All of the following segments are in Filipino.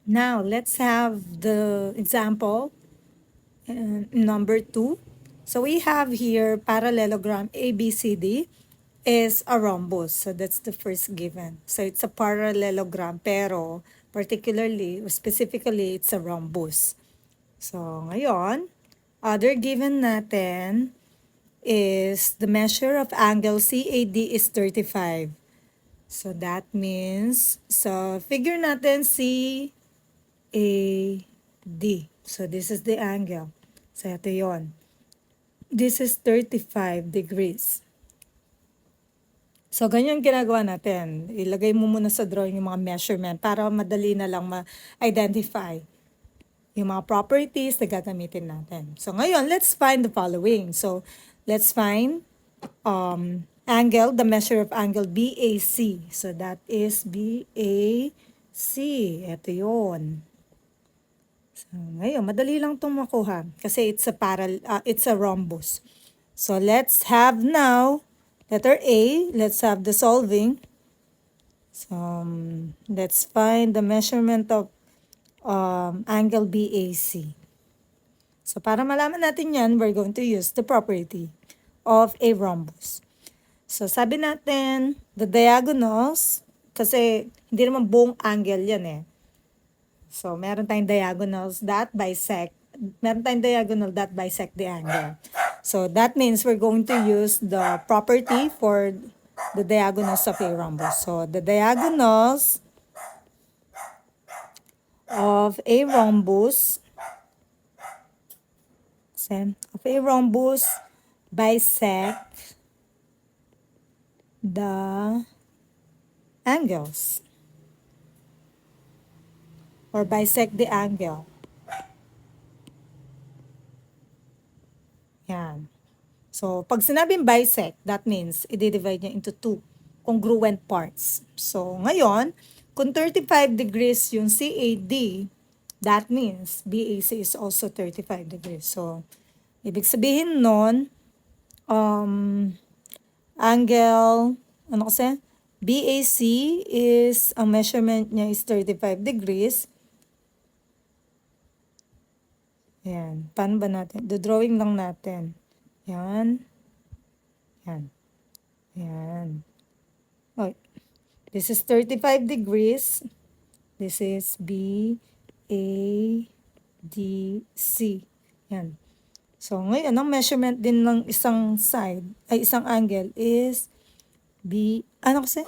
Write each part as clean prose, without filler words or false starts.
Now, let's have the example number 2. So we have here parallelogram ABCD is a rhombus. So that's the first given. So it's a parallelogram pero particularly, specifically, it's a rhombus. So ngayon, other given natin is the measure of angle CAD is 35. So that means, so figure natin CAD. So this is the angle. So ito yon. This is 35 degrees. So ganyan ginagawa natin. Ilagay mo muna sa drawing yung mga measurement para madali na lang ma-identify yung mga properties na gagamitin natin. So ngayon, let's find the following. So let's find angle, the measure of angle BAC. So that is BAC. Ito yun. So ngayon, madali lang itong makuha kasi it's a rhombus. So let's have now letter A. Let's have the solving. So let's find the measurement of angle BAC. So para malaman natin yan, we're going to use the property of a rhombus. So sabi natin, the diagonals, kasi hindi naman buong angle yan eh. So meron tayong diagonals that bisect, the angle. So that means we're going to use the property for the diagonals of a rhombus. So the diagonals of a rhombus bisect the angles or bisect the angle. Yan. So, pag sinabing bisect, that means i-divide niya into two congruent parts. So, ngayon, kung 35 degrees yung CAD, that means BAC is also 35 degrees. So, ibig sabihin nun, angle, ano kasi? BAC is, ang measurement niya is 35 degrees. Ayan. Paano ba natin? Drawing lang natin. Yan. Yan. Yan. Okay. This is 35 degrees. This is B, A, D, C. Yan. So, ngayon, ang measurement din ng isang side, ay isang angle is B, ano kasi?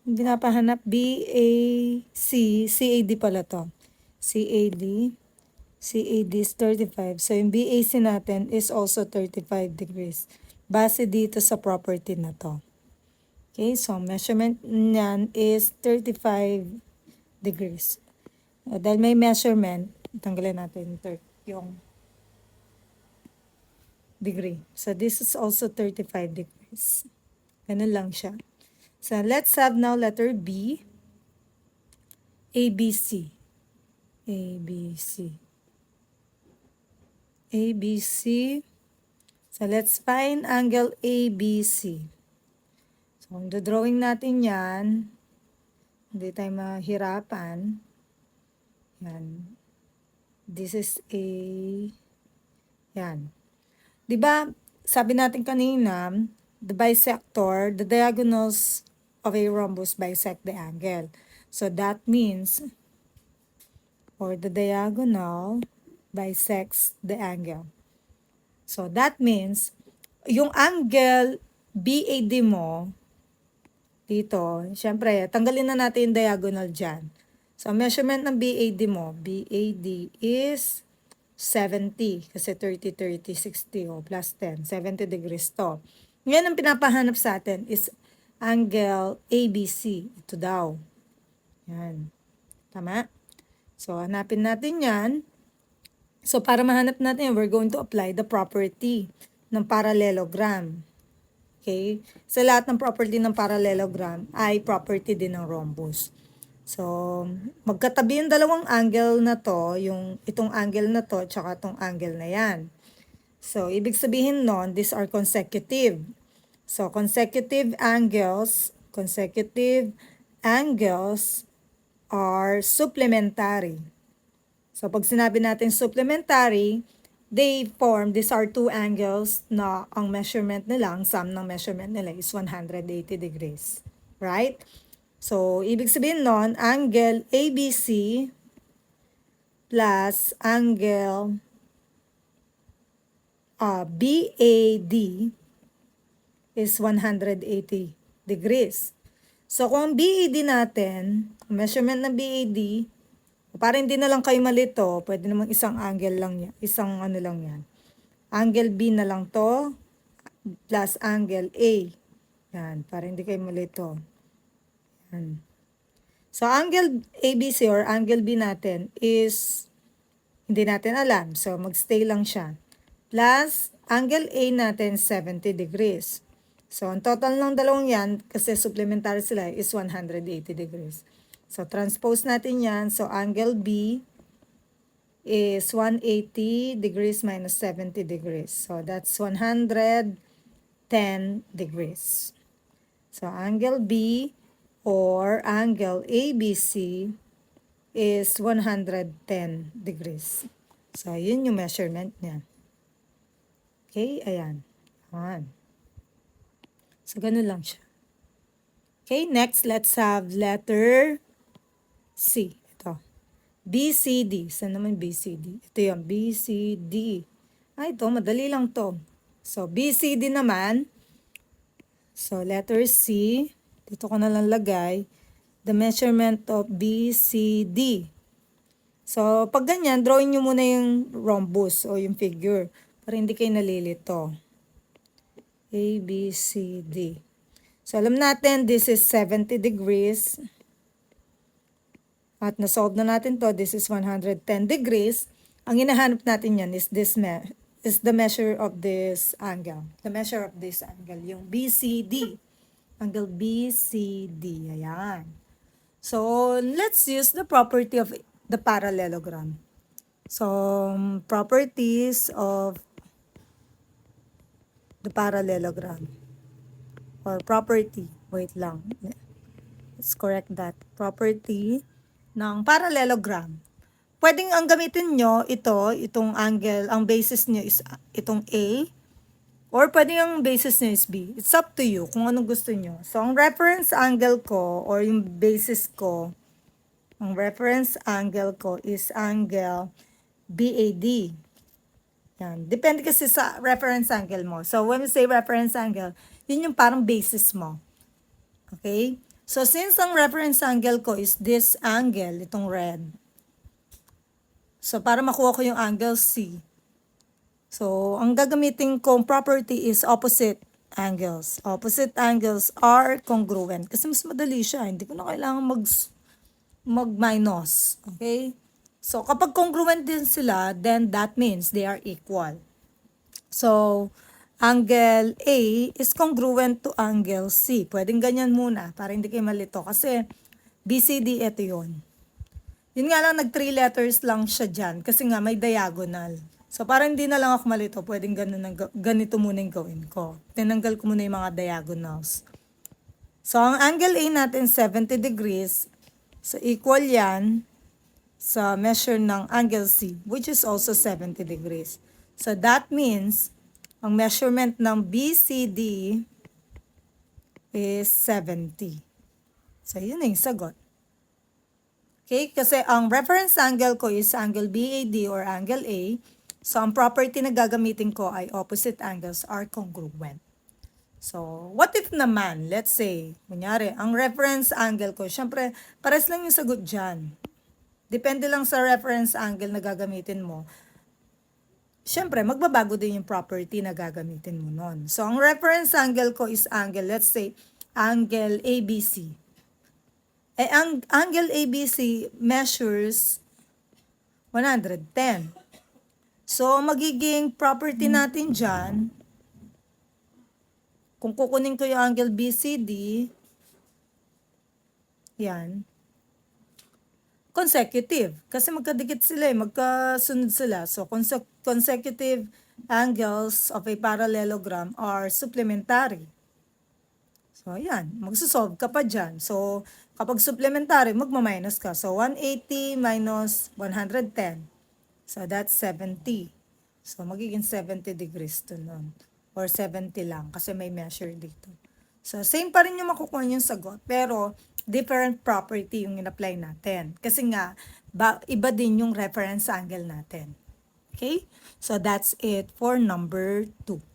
Binapahanap, B, A, C, CAD pala to. CAD is 35. So, yung BAC natin is also 35 degrees. Base dito sa property na to. Okay, so measurement niyan is 35 degrees. Dahil may measurement, tanggalin natin yung degree. So, this is also 35 degrees. Ganun lang siya. So, let's have now letter B. ABC. ABC. ABC. So, let's find angle ABC. So, kung drawing natin yan, hindi tayo mahirapan. Yan. This is A. Yan. Diba, sabi natin kanina, the bisector, the diagonals of a rhombus bisect the angle. So, that means, or the diagonal bisects the angle. So, that means, yung angle BAD mo, dito, syempre, tanggalin na natin yung diagonal dyan. So, measurement ng BAD mo, BAD is 70, kasi 30, 30, 60, plus 10, 70 degrees to. Ngayon, ang pinapahanap sa atin is angle ABC. Ito daw. Yan. Tama? So, hanapin natin yan. So, para mahanap natin yan, we're going to apply the property ng parallelogram. Okay? Sa lahat ng property ng parallelogram ay property din ng rhombus. So, magkatabi yung dalawang angle na to, yung itong angle na to, tsaka itong angle na yan. So, ibig sabihin nun, these are consecutive. So, consecutive angles are supplementary. So, pag sinabi natin supplementary, these are two angles na ang measurement nila, ang sum ng measurement nila is 180 degrees. Right? So, ibig sabihin nun, angle ABC plus angle BAD is 180 degrees. So, kung BAD natin, measurement ng BAD, para hindi na lang kayo malito, pwede namang isang angle lang yan. Isang ano lang yan. Angle B na lang to, plus angle A. Yan, para hindi kayo malito. Yan. So, angle ABC or angle B natin is, hindi natin alam. So, magstay lang siya. Plus, angle A natin 70 degrees. So, ang total ng dalawang yan, kasi supplementary sila, is 180 degrees. So, transpose natin yan. So, angle B is 180 degrees minus 70 degrees. So, that's 110 degrees. So, angle B or angle ABC is 110 degrees. So, yun yung measurement niya. Okay, ayan. Ayan. So, ganun lang siya. Okay, next, let's have letter C. Ito. BCD. Saan naman BCD? Ito yung BCD. Ito, madali lang to. So, BCD naman. So, letter C. Dito ko na lang lagay. The measurement of BCD. So, pag ganyan, drawing nyo muna yung rhombus o yung figure para hindi kayo nalilito. A, B, C, D. So, alam natin, this is 70 degrees. At nasolve na natin to, this is 110 degrees. Ang hinahanap natin yan is the measure of this angle. The measure of this angle, yung BCD. Angle BCD. Ayan. So, let's use the property of the parallelogram. So, properties of the parallelogram. Or property. Wait lang. Let's correct that. Property ng parallelogram. Pwedeng ang gamitin nyo itong angle, ang basis nyo is itong A, or pwedeng ang basis nyo is B. It's up to you kung anong gusto nyo. So, ang reference angle ko, or yung basis ko, ang reference angle ko is angle BAD. Yan. Depende kasi sa reference angle mo. So, when we say reference angle, yun yung parang basis mo. Okay? So, since ang reference angle ko is this angle, itong red. So, para makuha ko yung angle C. So, ang gagamitin kong property is opposite angles. Opposite angles are congruent. Kasi mas madali siya. Hindi ko na kailangan mag-minus. Okay? So, kapag congruent din sila, then that means they are equal. So, angle A is congruent to angle C. Pwedeng ganyan muna para hindi kayo malito. Kasi BCD, ito yun. Yun nga lang, 3 letters lang siya dyan. Kasi nga, may diagonal. So, para hindi na lang ako malito, pwedeng ganito muna yung gawin ko. Tinanggal ko muna yung mga diagonals. So, ang angle A natin, 70 degrees. So, equal yan sa measure ng angle C, which is also 70 degrees. So, that means, ang measurement ng BCD is 70. So, yun na yung sagot. Okay? Kasi ang reference angle ko is angle BAD or angle A. So, ang property na gagamitin ko ay opposite angles are congruent. So, what if naman, let's say, kunyari, ang reference angle ko, syempre, pares lang yung sagot dyan. Depende lang sa reference angle na gagamitin mo. Siyempre, magbabago din yung property na gagamitin mo nun. So, ang reference angle ko is angle, let's say, angle ABC. Ang angle ABC measures 110. So, magiging property natin dyan, kung kukunin ko yung angle BCD, yan, consecutive. Kasi magkadikit sila magkasunod sila. So, consecutive angles of a parallelogram are supplementary. So, ayan. Magsosolve ka pa dyan. So, kapag supplementary, magma-minus ka. So, 180 minus 110. So, that's 70. So, magiging 70 degrees to nun. Or 70 lang kasi may measure dito. So, same pa rin yung makukuha yung sagot. Pero, different property yung in-apply natin. Kasi nga, iba din yung reference angle natin. Okay? So, that's it for number 2.